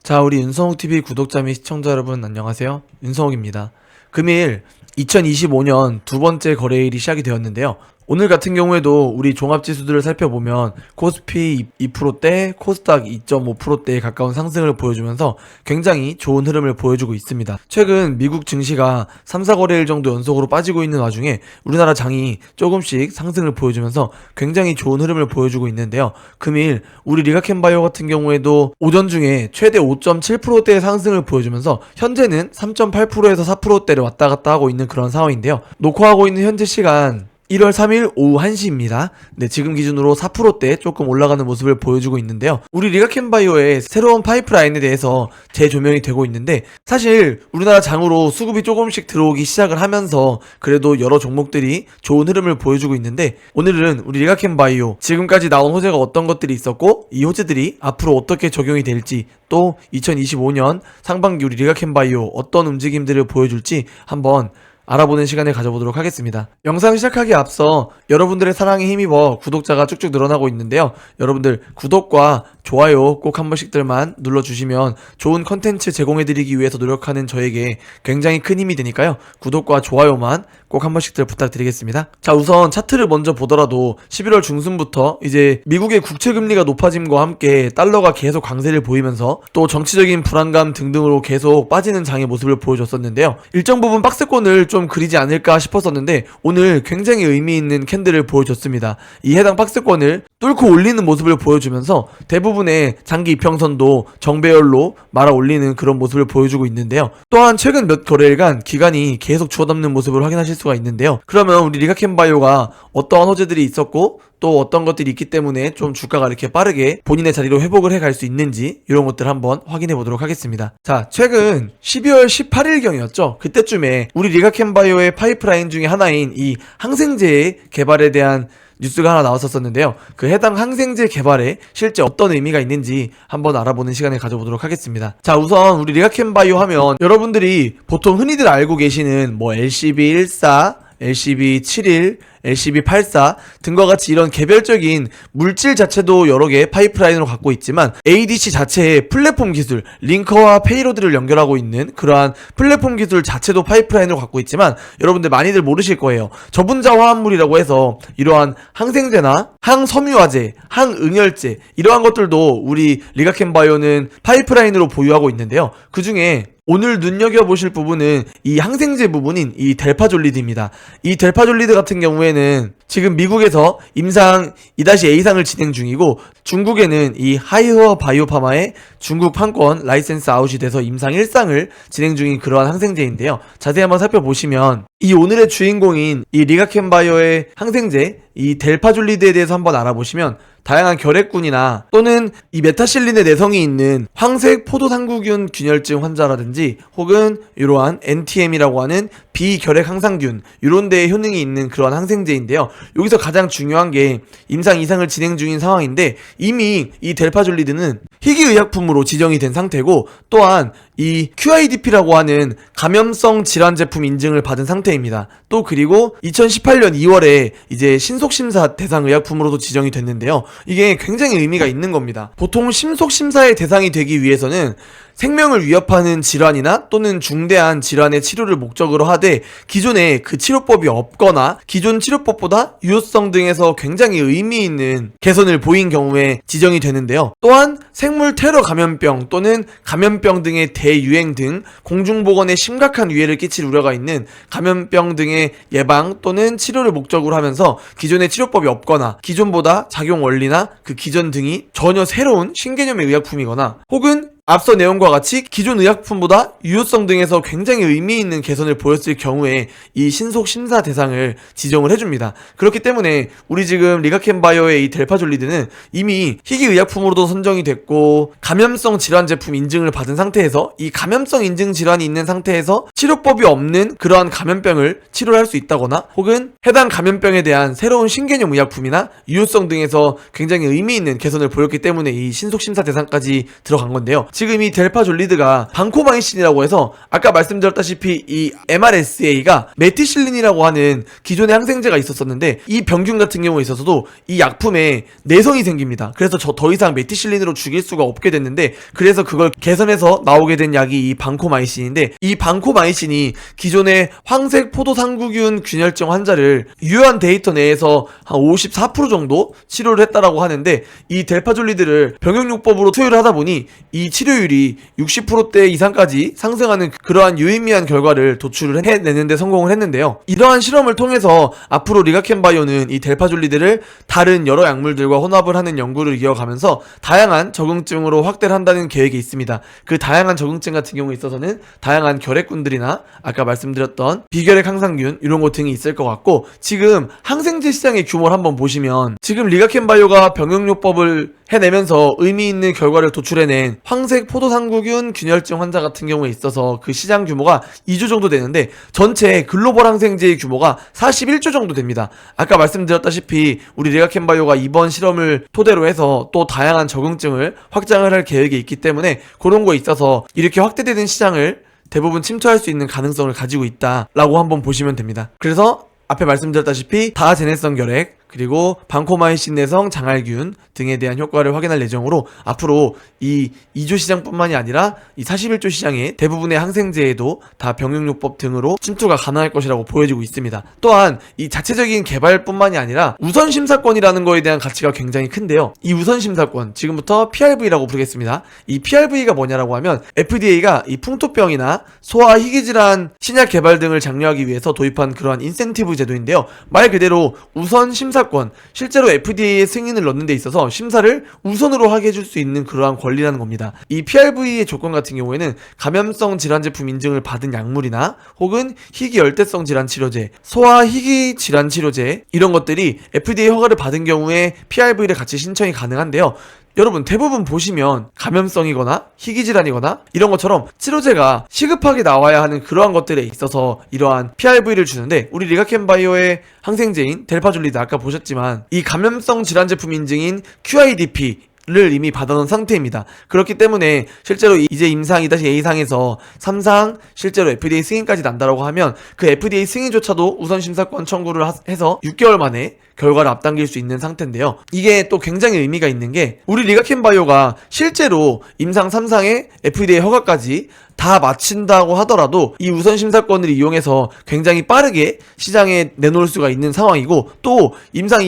자, 우리 윤성욱TV 구독자 및 시청자 여러분 안녕하세요. 윤성욱입니다. 금일 2025년 두 번째 거래일이 시작이 되었는데요. 오늘 같은 경우에도 우리 종합지수들을 살펴보면 코스피 2%대, 코스닥 2.5%대에 가까운 상승을 보여주면서 굉장히 좋은 흐름을 보여주고 있습니다. 최근 미국 증시가 3, 4거래일 정도 연속으로 빠지고 있는 와중에 우리나라 장이 조금씩 상승을 보여주면서 굉장히 좋은 흐름을 보여주고 있는데요. 금일 우리 리가캔바이오 같은 경우에도 오전 중에 최대 5.7%대의 상승을 보여주면서 현재는 3.8%에서 4%대를 왔다 갔다 하고 있는 그런 상황인데요. 녹화하고 있는 현재 시간 1월 3일 오후 1시입니다. 네, 지금 기준으로 4%대 조금 올라가는 모습을 보여주고 있는데요. 우리 리가캔바이오의 새로운 파이프라인에 대해서 재조명이 되고 있는데, 사실 우리나라 장으로 수급이 조금씩 들어오기 시작을 하면서 그래도 여러 종목들이 좋은 흐름을 보여주고 있는데, 오늘은 우리 리가캔바이오 지금까지 나온 호재가 어떤 것들이 있었고 이 호재들이 앞으로 어떻게 적용이 될지, 또 2025년 상반기 우리 리가캔바이오 어떤 움직임들을 보여줄지 한번 알아보는 시간을 가져보도록 하겠습니다. 영상 시작하기에 앞서 여러분들의 사랑에 힘입어 구독자가 쭉쭉 늘어나고 있는데요. 여러분들 구독과 좋아요 꼭 한 번씩들만 눌러주시면 좋은 컨텐츠 제공해드리기 위해서 노력하는 저에게 굉장히 큰 힘이 되니까요. 구독과 좋아요만 꼭 한 번씩들 부탁드리겠습니다. 자, 우선 차트를 먼저 보더라도 11월 중순부터 이제 미국의 국채금리가 높아짐과 함께 달러가 계속 강세를 보이면서 또 정치적인 불안감 등등으로 계속 빠지는 장의 모습을 보여줬었는데요. 일정 부분 박스권을 좀 그리지 않을까 싶었었는데 오늘 굉장히 의미 있는 캔들을 보여줬습니다. 이 해당 박스권을 뚫고 올리는 모습을 보여주면서 대부분의 장기 이평선도 정배열로 말아 올리는 그런 모습을 보여주고 있는데요. 또한 최근 몇 거래일간 기간이 계속 주워담는 모습을 확인하실 수가 있는데요. 그러면 우리 리가캔바이오가 어떠한 호재들이 있었고 또 어떤 것들이 있기 때문에 좀 주가가 이렇게 빠르게 본인의 자리로 회복을 해갈 수 있는지 이런 것들 한번 확인해 보도록 하겠습니다. 자, 최근 12월 18일경이었죠. 그때쯤에 우리 리가캔바이오의 파이프라인 중에 하나인 이 항생제의 개발에 대한 뉴스가 하나 나왔었는데요. 그 해당 항생제 개발에 실제 어떤 의미가 있는지 한번 알아보는 시간을 가져보도록 하겠습니다. 자, 우선 우리 리가캔바이오 하면 여러분들이 보통 흔히들 알고 계시는 뭐 LCB14, LCB71, LCB84 등과 같이 이런 개별적인 물질 자체도 여러 개의 파이프라인으로 갖고 있지만 ADC 자체의 플랫폼 기술, 링커와 페이로드를 연결하고 있는 그러한 플랫폼 기술 자체도 파이프라인으로 갖고 있지만 여러분들 많이들 모르실 거예요. 저분자 화합물이라고 해서 이러한 항생제나 항섬유화제, 항응열제 이러한 것들도 우리 리가캔바이오는 파이프라인으로 보유하고 있는데요. 그 중에 오늘 눈여겨보실 부분은 이 항생제 부분인 이 델파졸리드입니다. 이 델파졸리드 같은 경우에는 지금 미국에서 임상 2-A상을 진행 중이고 중국에는 이 하이허 바이오파마의 중국 판권 라이센스 아웃이 돼서 임상 1상을 진행 중인 그러한 항생제인데요. 자세히 한번 살펴보시면 이 오늘의 주인공인 이 리가캔바이오의 항생제 이 델파졸리드에 대해서 한번 알아보시면 다양한 결핵군이나 또는 이 메타실린의 내성이 있는 황색 포도당구균 균열증 환자라든지 혹은 이러한 NTM이라고 하는 비결핵 항상균 이런 데에 효능이 있는 그런 항생제인데요. 여기서 가장 중요한 게 임상 2상을 진행 중인 상황인데 이미 이 델파졸리드는 희귀의약품으로 지정이 된 상태고 또한 이 QIDP라고 하는 감염성 질환 제품 인증을 받은 상태입니다. 또 그리고 2018년 2월에 이제 신속심사 대상 의약품으로도 지정이 됐는데요. 이게 굉장히 의미가 있는 겁니다. 보통 신속심사의 대상이 되기 위해서는 생명을 위협하는 질환이나 또는 중대한 질환의 치료를 목적으로 하되 기존에 그 치료법이 없거나 기존 치료법보다 유효성 등에서 굉장히 의미 있는 개선을 보인 경우에 지정이 되는데요. 또한 생물 테러 감염병 또는 감염병 등의 대유행 등 공중보건에 심각한 위해를 끼칠 우려가 있는 감염병 등의 예방 또는 치료를 목적으로 하면서 기존의 치료법이 없거나 기존보다 작용 원리나 그 기전 등이 전혀 새로운 신개념의 의약품이거나 혹은 앞서 내용과 같이 기존 의약품보다 유효성 등에서 굉장히 의미 있는 개선을 보였을 경우에 이 신속 심사 대상을 지정을 해줍니다. 그렇기 때문에 우리 지금 리가캔바이오의 이 델파졸리드는 이미 희귀 의약품으로도 선정이 됐고 감염성 질환 제품 인증을 받은 상태에서 이 감염성 인증 질환이 있는 상태에서 치료법이 없는 그러한 감염병을 치료할 수 있다거나 혹은 해당 감염병에 대한 새로운 신개념 의약품이나 유효성 등에서 굉장히 의미 있는 개선을 보였기 때문에 이 신속 심사 대상까지 들어간 건데요. 지금 이 델파졸리드가 방코마이신이라고 해서 아까 말씀드렸다시피 이 MRSA가 메티실린이라고 하는 기존의 항생제가 있었었는데 이 병균 같은 경우에 있어서도 이 약품에 내성이 생깁니다. 그래서 더 이상 메티실린으로 죽일 수가 없게 됐는데, 그래서 그걸 개선해서 나오게 된 약이 이 방코마이신인데, 이 방코마이신이 기존의 황색 포도상구균 균열증 환자를 유효한 데이터 내에서 한 54% 정도 치료를 했다라고 하는데, 이 델파졸리드를 병용요법으로 투여를 하다 보니 이 치료율이 60%대 이상까지 상승하는 그러한 유의미한 결과를 도출을 해내는데 성공을 했는데요. 이러한 실험을 통해서 앞으로 리가켄바이오는 이 델파졸리드를 다른 여러 약물들과 혼합을 하는 연구를 이어가면서 다양한 적응증으로 확대를 한다는 계획이 있습니다. 그 다양한 적응증 같은 경우에 있어서는 다양한 결핵군들이나 아까 말씀드렸던 비결핵 항상균 이런 것 등이 있을 것 같고, 지금 항생제 시장의 규모를 한번 보시면 지금 리가켄바이오가 병용요법을 해내면서 의미 있는 결과를 도출해낸 황색 포도상구균 균열증 환자 같은 경우에 있어서 그 시장 규모가 2조 정도 되는데, 전체 글로벌 항생제의 규모가 41조 정도 됩니다. 아까 말씀드렸다시피 우리 리가켄바이오가 이번 실험을 토대로 해서 또 다양한 적응증을 확장을 할 계획이 있기 때문에 그런 거에 있어서 이렇게 확대되는 시장을 대부분 침투할 수 있는 가능성을 가지고 있다라고 한번 보시면 됩니다. 그래서 앞에 말씀드렸다시피 다제네성 결핵, 그리고 방코마이신 내성 장알균 등에 대한 효과를 확인할 예정으로 앞으로 이 2조 시장뿐만이 아니라 이 41조 시장의 대부분의 항생제에도 다 병용요법 등으로 침투가 가능할 것이라고 보여지고 있습니다. 또한 이 자체적인 개발뿐만이 아니라 우선심사권이라는 거에 대한 가치가 굉장히 큰데요. 이 우선심사권, 지금부터 PRV라고 부르겠습니다. 이 PRV가 뭐냐라고 하면 FDA가 이 풍토병이나 소아 희귀질환 신약 개발 등을 장려하기 위해서 도입한 그러한 인센티브 제도인데요. 말 그대로 우선 심사권, 실제로 FDA의 승인을 넣는 데 있어서 심사를 우선으로 하게 해줄 수 있는 그러한 권리라는 겁니다. 이 PRV의 조건 같은 경우에는 감염성 질환 제품 인증을 받은 약물이나 혹은 희귀 열대성 질환 치료제, 소아 희귀 질환 치료제 이런 것들이 FDA 허가를 받은 경우에 PRV를 같이 신청이 가능한데요. 여러분 대부분 보시면 감염성이거나 희귀질환이거나 이런 것처럼 치료제가 시급하게 나와야 하는 그러한 것들에 있어서 이러한 PRV를 주는데, 우리 리가켄바이오의 항생제인 델파졸리드 아까 보셨지만 이 감염성 질환 제품 인증인 QIDP 를 이미 받아놓은 상태입니다. 그렇기 때문에 실제로 이제 임상 2-A상에서 3상 실제로 FDA 승인까지 난다라고 하면 그 FDA 승인조차도 우선심사권 청구를 해서 6개월 만에 결과를 앞당길 수 있는 상태인데요. 이게 또 굉장히 의미가 있는 게, 우리 리가켄바이오가 실제로 임상 3상의 FDA 허가까지 다 마친다고 하더라도 이 우선심사권을 이용해서 굉장히 빠르게 시장에 내놓을 수가 있는 상황이고, 또 임상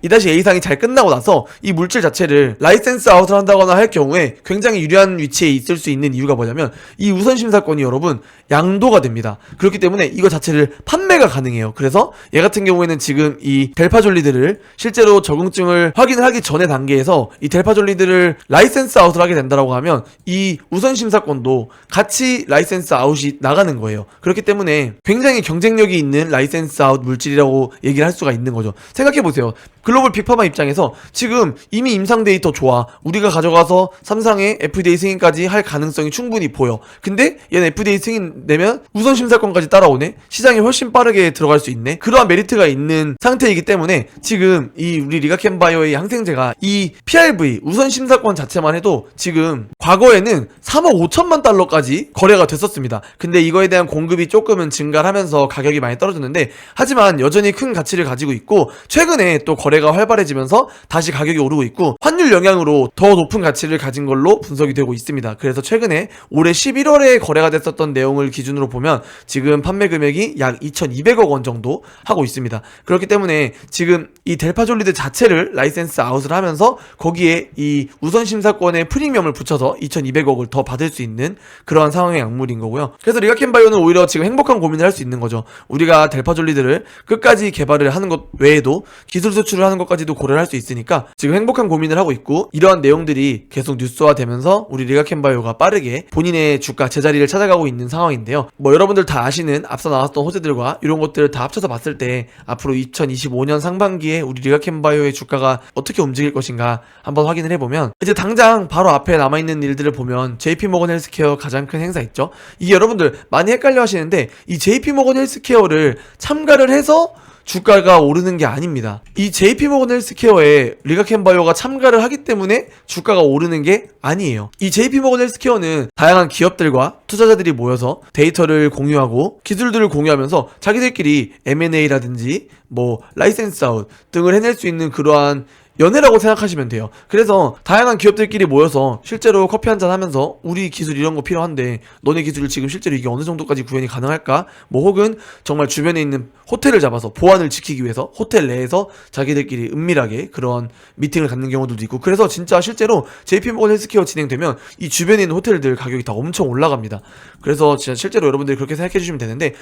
2-A상이 잘 끝나고 나서 이 물질 자체를 라이센스 아웃을 한다거나 할 경우에 굉장히 유리한 위치에 있을 수 있는 이유가 뭐냐면, 이 우선심사권이 여러분 양도가 됩니다. 그렇기 때문에 이거 자체를 판매가 가능해요. 그래서 얘 같은 경우에는 지금 이 델파졸리드를 실제로 적응증을 확인을 하기 전의 단계에서 이 델파졸리드를 라이센스 아웃을 하게 된다라고 하면 이 우선심사권도 같이 라이센스 아웃이 나가는 거예요. 그렇기 때문에 굉장히 경쟁력이 있는 라이센스 아웃 물질이라고 얘기를 할 수가 있는 거죠. 생각해보세요. 글로벌 빅파마 입장에서 지금 이미 임상 데이터 좋아, 우리가 가져가서 3상의 FDA 승인까지 할 가능성이 충분히 보여. 근데 얘는 FDA 승인 내면 우선 심사권까지 따라오네, 시장에 훨씬 빠르게 들어갈 수 있네, 그러한 메리트가 있는 상태이기 때문에 지금 이 우리 리가켄바이오의 항생제가 이 PRV 우선 심사권 자체만 해도 지금 과거에는 3억 5천만 달러까지 거래가 됐었습니다. 근데 이거에 대한 공급이 조금은 증가를 하면서 가격이 많이 떨어졌는데, 하지만 여전히 큰 가치를 가지고 있고, 최근에 또 거래가 활발해지면서 다시 가격이 오르고 있고, 환율 영향으로 더 높은 가치를 가진 걸로 분석이 되고 있습니다. 그래서 최근에 올해 11월에 거래가 됐었던 내용을 기준으로 보면 지금 판매 금액이 약 2,200억 원 정도 하고 있습니다. 그렇기 때문에 지금 이 델파졸리드 자체를 라이센스 아웃을 하면서 거기에 이 우선 심사권의 프리미엄을 붙여서 2,200억을 더 받을 수 있는 그러한 상황의 약물인 거고요. 그래서 리가켄바이오는 오히려 지금 행복한 고민을 할 수 있는 거죠. 우리가 델파졸리드를 끝까지 개발을 하는 것 외에도 기술 수출을 하는 것까지도 고려를 할 수 있으니까 지금 행복한 고민을 하고 있고, 이러한 내용들이 계속 뉴스화되면서 우리 리가켄바이오가 빠르게 본인의 주가 제자리를 찾아가고 있는 상황인데요. 뭐 여러분들 다 아시는 앞서 나왔던 호재들과 이런 것들을 다 합쳐서 봤을 때 앞으로 2025년 상반기에 우리 리가켄바이오의 주가가 어떻게 움직일 것인가 한번 확인을 해보면, 이제 당장 바로 앞에 남아있는 일들을 보면 JP모건 헬스케어 가장 큰 행사 있죠. 이게 여러분들 많이 헷갈려 하시는데, 이 JP모건 헬스케어를 참가를 해서 주가가 오르는 게 아닙니다. 이 JP모건 헬스케어에 리가켄바이오가 참가를 하기 때문에 주가가 오르는 게 아니에요. 이 JP모건 헬스케어는 다양한 기업들과 투자자들이 모여서 데이터를 공유하고 기술들을 공유하면서 자기들끼리 M&A라든지 뭐 라이센스 아웃 등을 해낼 수 있는 그러한 연애라고 생각하시면 돼요. 그래서 다양한 기업들끼리 모여서 실제로 커피 한잔 하면서 우리 기술 이런 거 필요한데 너네 기술 지금 실제로 이게 어느 정도까지 구현이 가능할까? 뭐 혹은 정말 주변에 있는 호텔을 잡아서 보안을 지키기 위해서 호텔 내에서 자기들끼리 은밀하게 그런 미팅을 갖는 경우들도 있고, 그래서 진짜 실제로 JP모건 헬스케어 진행되면 이 주변에 있는 호텔들 가격이 다 엄청 올라갑니다. 그래서 진짜 실제로 여러분들이 그렇게 생각해 주시면 되는데,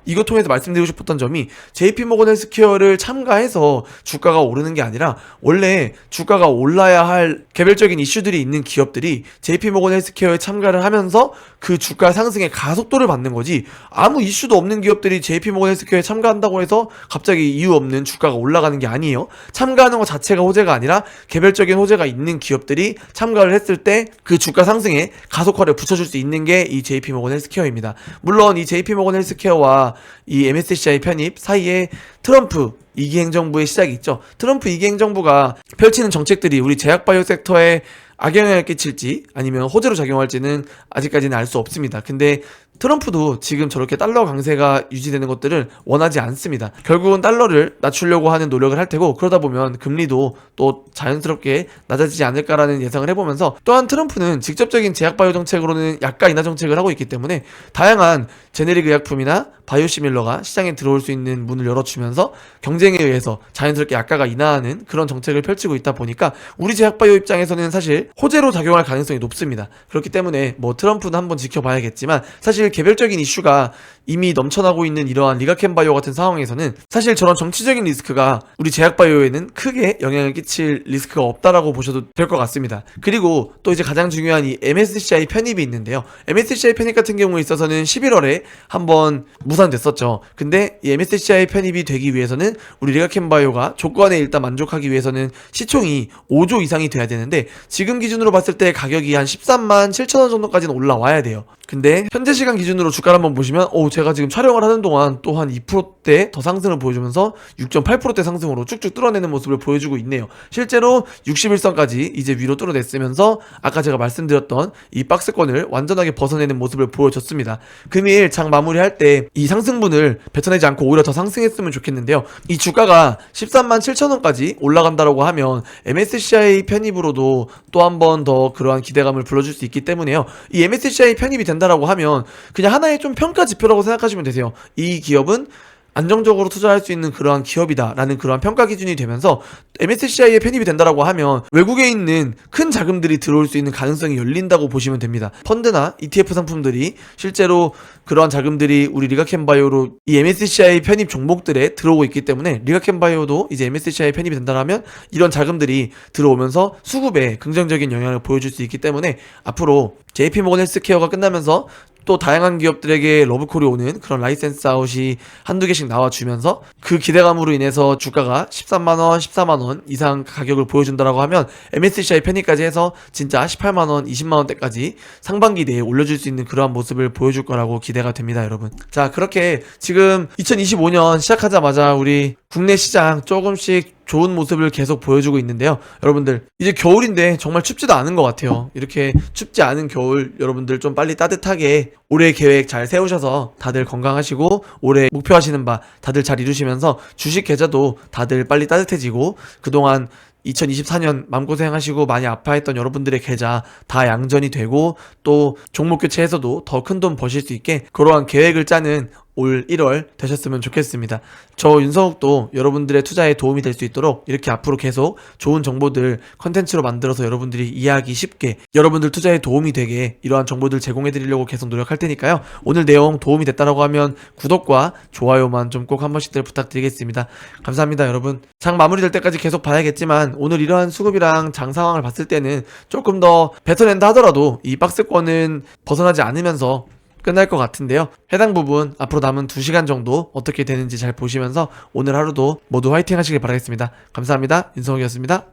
이거 통해서 말씀드리고 싶었던 점이 JP모건 헬스케어를 참가해서 주가가 오르는 게 아니라 원래 주가가 올라야 할 개별적인 이슈들이 있는 기업들이 JP모건 헬스케어에 참가를 하면서 그 주가 상승의 가속도를 받는 거지, 아무 이슈도 없는 기업들이 JP모건 헬스케어에 참가한다고 해서 갑자기 이유 없는 주가가 올라가는 게 아니에요. 참가하는 것 자체가 호재가 아니라 개별적인 호재가 있는 기업들이 참가를 했을 때 그 주가 상승에 가속화를 붙여줄 수 있는 게 이 JP모건 헬스케어입니다. 물론 이 JP모건 헬스케어와 이 MSCI 편입 사이에 트럼프 2기 행정부의 시작이 있죠. 트럼프 2기 행정부가 펼치는 정책들이 우리 제약바이오 섹터에 악영향을 끼칠지 아니면 호재로 작용할지는 아직까지는 알 수 없습니다. 근데 트럼프도 지금 저렇게 달러 강세가 유지되는 것들을 원하지 않습니다. 결국은 달러를 낮추려고 하는 노력을 할 테고, 그러다 보면 금리도 또 자연스럽게 낮아지지 않을까라는 예상을 해보면서, 또한 트럼프는 직접적인 제약바이오 정책으로는 약가 인하 정책을 하고 있기 때문에 다양한 제네릭 의약품이나 바이오시밀러가 시장에 들어올 수 있는 문을 열어주면서 경쟁에 의해서 자연스럽게 약가가 인하하는 그런 정책을 펼치고 있다 보니까 우리 제약바이오 입장에서는 사실 호재로 작용할 가능성이 높습니다. 그렇기 때문에 뭐 트럼프는 한번 지켜봐야겠지만, 사실 개별적인 이슈가 이미 넘쳐나고 있는 이러한 리가켄바이오 같은 상황에서는 사실 저런 정치적인 리스크가 우리 제약바이오에는 크게 영향을 끼칠 리스크가 없다라고 보셔도 될 것 같습니다. 그리고 또 이제 가장 중요한 이 MSCI 편입이 있는데요. MSCI 편입 같은 경우에 있어서는 11월에 한번 무산됐었죠. 근데 이 MSCI 편입이 되기 위해서는 우리 리가켄바이오가 조건에 일단 만족하기 위해서는 시총이 5조 이상이 돼야 되는데, 지금 기준으로 봤을 때 가격이 한 13만 7천 원 정도까지는 올라와야 돼요. 근데 현재 시간 기준으로 주가를 한번 보시면 제가 지금 촬영을 하는 동안 또 한 2%대 더 상승을 보여주면서 6.8%대 상승으로 쭉쭉 뚫어내는 모습을 보여주고 있네요. 실제로 61선까지 이제 위로 뚫어냈으면서 아까 제가 말씀드렸던 이 박스권을 완전하게 벗어내는 모습을 보여줬습니다. 금일 장 마무리할 때 이 상승분을 뱉어내지 않고 오히려 더 상승했으면 좋겠는데요. 이 주가가 13만 7천 원까지 올라간다라고 하면 MSCI 편입으로도 또 한 번 더 그러한 기대감을 불러줄 수 있기 때문에요. 이 MSCI 편입이 된다라고 하면 그냥 하나의 좀 평가 지표라고 생각하시면 되세요. 이 기업은 안정적으로 투자할 수 있는 그러한 기업이다라는 그러한 평가 기준이 되면서 MSCI에 편입이 된다라고 하면 외국에 있는 큰 자금들이 들어올 수 있는 가능성이 열린다고 보시면 됩니다. 펀드나 ETF 상품들이 실제로 그러한 자금들이 우리 리가켄바이오로 이 MSCI 편입 종목들에 들어오고 있기 때문에 리가켄바이오도 이제 MSCI 편입이 된다면 이런 자금들이 들어오면서 수급에 긍정적인 영향을 보여줄 수 있기 때문에 앞으로 JP모건 헬스케어가 끝나면서 또 다양한 기업들에게 러브콜이 오는 그런 라이센스 아웃이 한두 개씩 나와주면서 그 기대감으로 인해서 주가가 13만원, 14만원 이상 가격을 보여준다라고 하면 MSCI 편입까지 해서 진짜 18만원, 20만원대까지 상반기 내에 올려줄 수 있는 그러한 모습을 보여줄 거라고 기대가 됩니다, 여러분. 자, 그렇게 지금 2025년 시작하자마자 우리 국내 시장 조금씩 좋은 모습을 계속 보여주고 있는데요. 여러분들 이제 겨울인데 정말 춥지도 않은 것 같아요. 이렇게 춥지 않은 겨울 여러분들 좀 빨리 따뜻하게 올해 계획 잘 세우셔서 다들 건강하시고 올해 목표하시는 바 다들 잘 이루시면서 주식 계좌도 다들 빨리 따뜻해지고 그동안 2024년 마음고생하시고 많이 아파했던 여러분들의 계좌 다 양전이 되고 또 종목 교체해서도 더 큰 돈 버실 수 있게 그러한 계획을 짜는 올 1월 되셨으면 좋겠습니다. 저 윤성욱도 여러분들의 투자에 도움이 될 수 있도록 이렇게 앞으로 계속 좋은 정보들 컨텐츠로 만들어서 여러분들이 이해하기 쉽게 여러분들 투자에 도움이 되게 이러한 정보들 제공해 드리려고 계속 노력할 테니까요. 오늘 내용 도움이 됐다라고 하면 구독과 좋아요만 좀 꼭 한 번씩들 부탁드리겠습니다. 감사합니다, 여러분. 장 마무리될 때까지 계속 봐야겠지만 오늘 이러한 수급이랑 장 상황을 봤을 때는 조금 더 뱉어낸다 하더라도 이 박스권은 벗어나지 않으면서 끝날 것 같은데요. 해당 부분 앞으로 남은 2시간 정도 어떻게 되는지 잘 보시면서 오늘 하루도 모두 화이팅 하시길 바라겠습니다. 감사합니다. 윤성욱이었습니다.